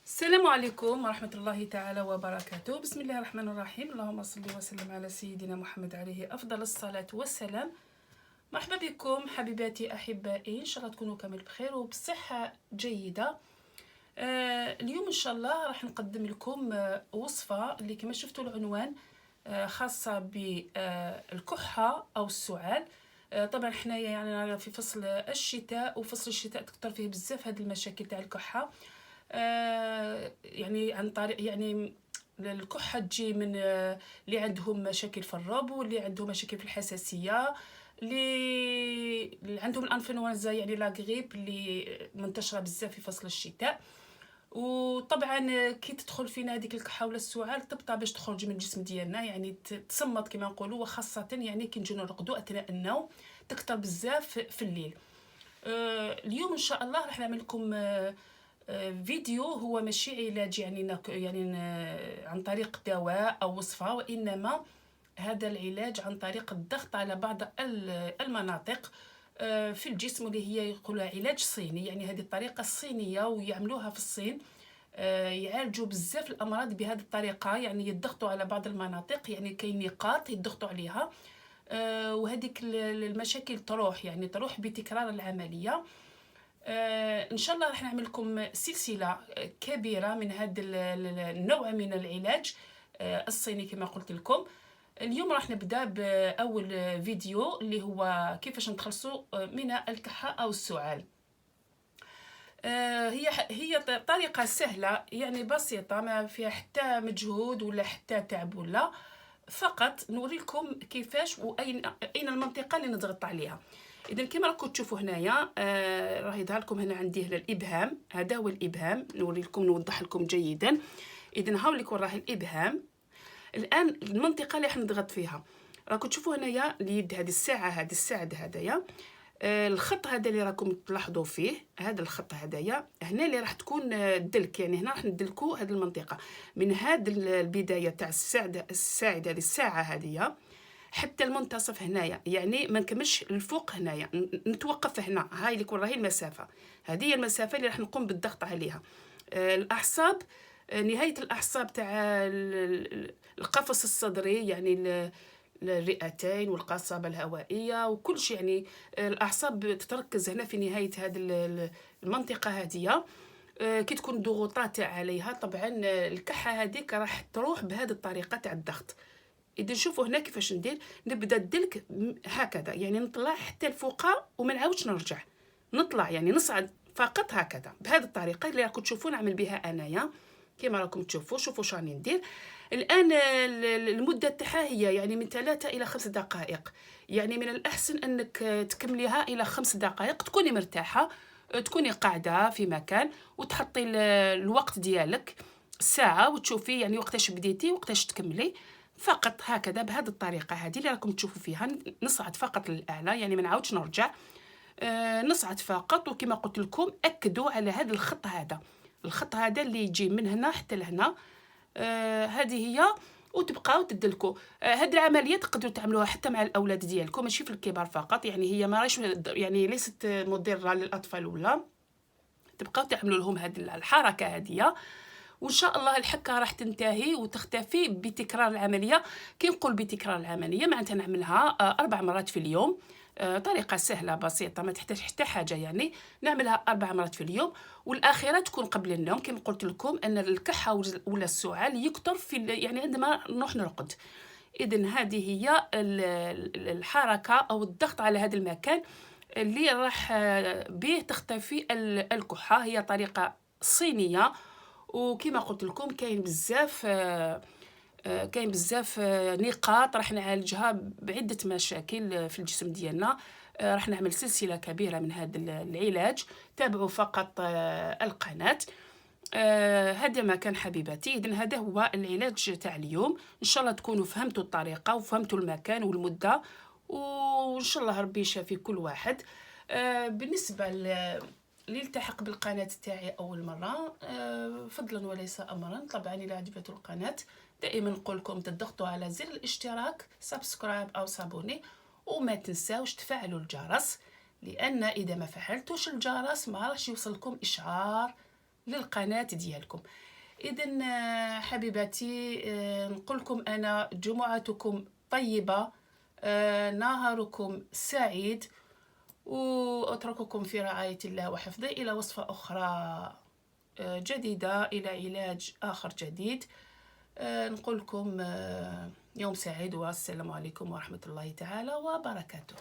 السلام عليكم ورحمة الله تعالى وبركاته. بسم الله الرحمن الرحيم. اللهم صل وسلم على سيدنا محمد عليه أفضل الصلاة والسلام. مرحبا بكم حبيباتي أحبائي، إن شاء الله تكونوا كامل بخير وبصحة جيدة. اليوم إن شاء الله راح نقدم لكم وصفة اللي كما شفتوا العنوان خاصة بالكحة أو السعال. طبعا حنايا يعني في فصل الشتاء، وفصل الشتاء تكثر فيه بزاف هذه المشاكل تاع الكحة. يعني عن طريق يعني الكحة تجي من اللي عندهم مشاكل في الربو، اللي عندهم مشاكل في الحساسية، اللي عندهم الانفلونزا يعني لا غريب اللي منتشرة بزاف في فصل الشتاء. وطبعا كي تدخل فينا هذيك الكحه ولا السعال تبطى باش تخرج من الجسم ديالنا، يعني تصمت كما نقولوا، وخاصه يعني كي نجيو نرقدوا اثناء النوم تكثر بزاف في الليل. اليوم ان شاء الله راح نعمل لكم فيديو هو ماشي علاج يعني عن طريق دواء او وصفه، وانما هذا العلاج عن طريق الضغط على بعض المناطق في الجسم، واللي هي يقولها علاج صيني. يعني هذه الطريقه الصينيه ويعملوها في الصين، يعالجوا بزاف الامراض بهذه الطريقه. يعني يضغطوا على بعض المناطق، يعني كاين نقاط يضغطوا عليها، وهذيك المشاكل تروح، يعني تروح بتكرار العمليه. ان شاء الله راح نعمل لكم سلسله كبيره من هذا النوع من العلاج الصيني كما قلت لكم. اليوم راح نبدا باول فيديو اللي هو كيفاش نتخلصوا من الكحه او السعال. هي طريقه سهله يعني بسيطه، ما فيها حتى مجهود ولا حتى تعب، ولا فقط نوري لكم كيفاش واين المنطقه اللي نضغط عليها. اذا كما راكم تشوفوا هنايا راه يظهر لكم هنا عندي هنا الابهام، هذا هو الابهام، نوري لكم نوضح لكم جيدا. اذا هاوليكم راه الابهام. الان المنطقه اللي راح نضغط فيها راكم تشوفوا هنايا اليد، هذه الساعه، هذه الساعد هذايا، الخط هذا اللي راكم تلاحظوا فيه، هذا الخط هذايا هنا اللي راح تكون الدلك، يعني هنا راح ندلكوا هذه المنطقه من هذه البدايه تاع الساعد هذه الساعه هذه حتى المنتصف هنايا، يعني ما نكملش الفوق هنايا، نتوقف هنا. هاي اللي راهي المسافه، هذه هي المسافه اللي راح نقوم بالضغط عليها. الاعصاب، نهايه الاعصاب تاع القفص الصدري، يعني الرئتين والقصبة الهوائية وكل شيء، يعني الأعصاب تتركز هنا في نهاية هذه المنطقة هذه. كي تكون ضغوطات عليها طبعا الكحة هذيك راح تروح بهذه الطريقة تاع الضغط. إذا نشوفوا هنا كيفاش ندير، نبدا الدلك هكذا، يعني نطلع حتى الفوقه وما نعاودش نرجع، نطلع يعني نصعد فقط هكذا بهذه الطريقة اللي راكم تشوفوا نعمل بها أنايا كما راكم تشوفوا. شوفوا شاني ندير الآن. المدة تاعها هي يعني من 3 إلى 5 دقائق، يعني من الأحسن أنك تكمليها إلى 5 دقائق، تكوني مرتاحة، تكوني قاعدة في مكان وتحطي الوقت ديالك ساعة وتشوفي يعني وقتاش بديتي وقتاش تكملي. فقط هكذا بهذه الطريقة هذه اللي راكم تشوفوا فيها، نصعد فقط للأعلى، يعني ما نعاودش نرجع، نصعد فقط. وكما قلت لكم أكدوا على هذا الخط هذا، الخط هذا اللي يجي من هنا حتى لهنا، هذه هي، وتبقاو تدلكوا. هذه العمليه تقدروا تعملوها حتى مع الاولاد ديالكم، ماشي في الكبار فقط، يعني هي ما راهيش يعني ليست مضره للاطفال، ولا تبقاو تعملوا لهم هذه الحركه هذه، وان شاء الله الحكه راح تنتهي وتختفي بتكرار العمليه. كي نقول بتكرار العمليه معناتها نعملها 4 مرات في اليوم. طريقه سهله بسيطه ما تحتاج حتى حاجه، يعني نعملها 4 مرات في اليوم، والاخيره تكون قبل النوم. كما قلت لكم ان الكحه ولا السعال يكثر في يعني عندما نروح نرقد. اذا هذه هي الحركه او الضغط على هذا المكان اللي راح به تختفي الكحه. هي طريقه صينيه، وكما قلت لكم كاين بزاف نقاط راح نعالجها بعده مشاكل في الجسم ديالنا. راح نعمل سلسله كبيره من هذا العلاج، تابعوا فقط القناه. هذا ما كان حبيباتي. اذن هذا هو العلاج تاع اليوم، ان شاء الله تكونوا فهمتوا الطريقه وفهمتوا المكان والمده، وان شاء الله ربي يشافي كل واحد. بالنسبه للتحق بالقناه تاعي اول مره، فضلا وليس امرا، طبعا الى عجبتكم القناه دائما نقول لكم تضغطوا على زر الاشتراك سبسكرايب او صابوني، وما تنساوش تفعلوا الجرس، لان اذا ما فعلتوش الجرس ما راح يوصلكم اشعار للقناه ديالكم. اذا حبيباتي، نقول لكم انا جمعتكم طيبه، نهاركم سعيد، واترككم في رعايه الله وحفظه الى وصفه اخرى جديده، الى علاج اخر جديد. نقول لكم يوم سعيد، والسلام عليكم ورحمه الله تعالى وبركاته.